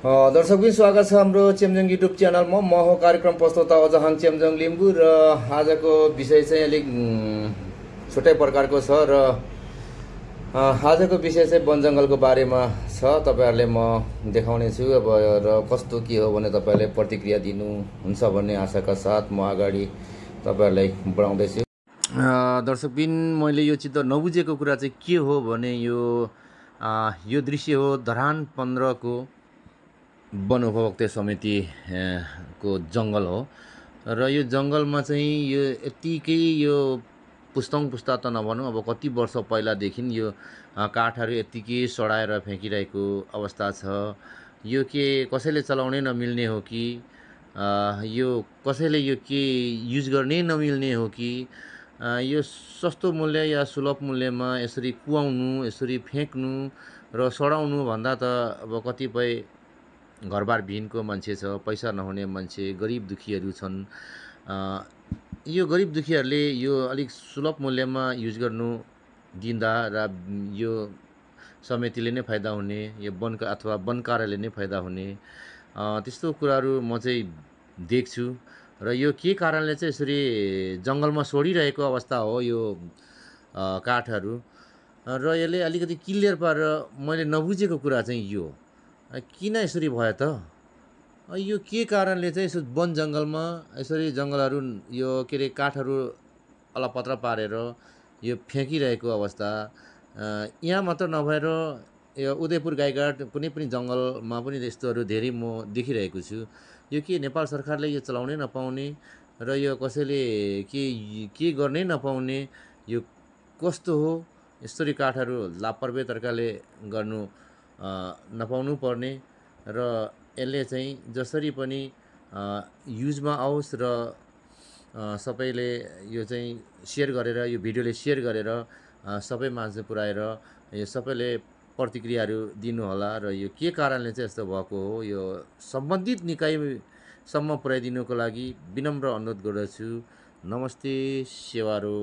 दर्शकबिन स्वागत छ हाम्रो चेम्जोङ युट्युब च्यानलमा। म हो कार्यक्रम प्रस्तोता अजहाङ चेम्जोङ लिम्बू र आजको विषय चाहिँ अलिक छुट्टै प्रकारको छ र आजको विषय चाहिँ वन जङ्गलको बारेमा छ। तपाईहरुले म देखाउने छु अब र कस्तो के हो भने तपाईहरुले प्रतिक्रिया दिनुहुन्छ भन्ने आशाका साथ म अगाडि तपाईहरुलाई बढाउँदै छु। दर्शकबिन मैले यो चित्र नबुझेको कुरा चाहिँ के हो भने यो दृश्य हो धरान 15 को वन उपभोक्ता समिति को जङ्गल हो र यो जङ्गलमा चाहिँ यो यतिकै यो पुस्तौं पुस्ता त नभनौँ, अब कति वर्ष पहिलादेखि यो काठहरू यतिकै सडाएर फ्याँकिरहेको अवस्था छ। यो के कसैले चलाउनै नमिल्ने हो कि यो कसैले यो के युज गर्नै नमिल्ने हो कि यो सस्तो मूल्य या सुलभ मूल्यमा यसरी कुवाउनु, यसरी फ्याँक्नु र सडाउनु भन्दा त अब कतिपय घरबार विहीनको मान्छे छ, पैसा नहुने मान्छे, गरिब दुखीहरू छन्। यो गरिब दुखीहरूले यो अलिक सुलभ मूल्यमा युज गर्नु दिँदा र यो समितिले नै फाइदा हुने, यो वनका अथवा वन कार्यालयले नै फाइदा हुने त्यस्तो कुराहरू म चाहिँ देख्छु। र यो के कारणले चाहिँ यसरी जङ्गलमा छोडिरहेको अवस्था हो यो काठहरू र यसले अलिकति क्लियर पारेर मैले नबुझेको कुरा चाहिँ यो किन यसरी भयो त? यो के कारणले चाहिँ यसो वन जङ्गलमा यसरी जङ्गलहरू यो के अरे काठहरू अलपत्र पारेर यो फ्याँकिरहेको अवस्था यहाँ मात्र नभएर यो उदयपुर गाईघाट कुनै पनि जङ्गलमा पनि यस्तोहरू धेरै म देखिरहेको छु। यो के नेपाल सरकारले यो चलाउनै नपाउने र यो कसैले के गर्नै नपाउने, यो कस्तो हो? यसरी काठहरू लापरवाही तरिकाले गर्नु नपाउनु पर्ने र यसले चाहिँ जसरी पनि युजमा आओस् र सबैले यो चाहिँ सेयर गरेर यो भिडियोले सेयर गरेर सबै मान्छे पुर्याएर यो सबैले प्रतिक्रियाहरू दिनुहोला र यो के कारणले चाहिँ यस्तो भएको हो यो सम्बन्धित निकायसम्म पुर्याइदिनुको लागि विनम्र अनुरोध गर्दछु। नमस्ते, सेवारो।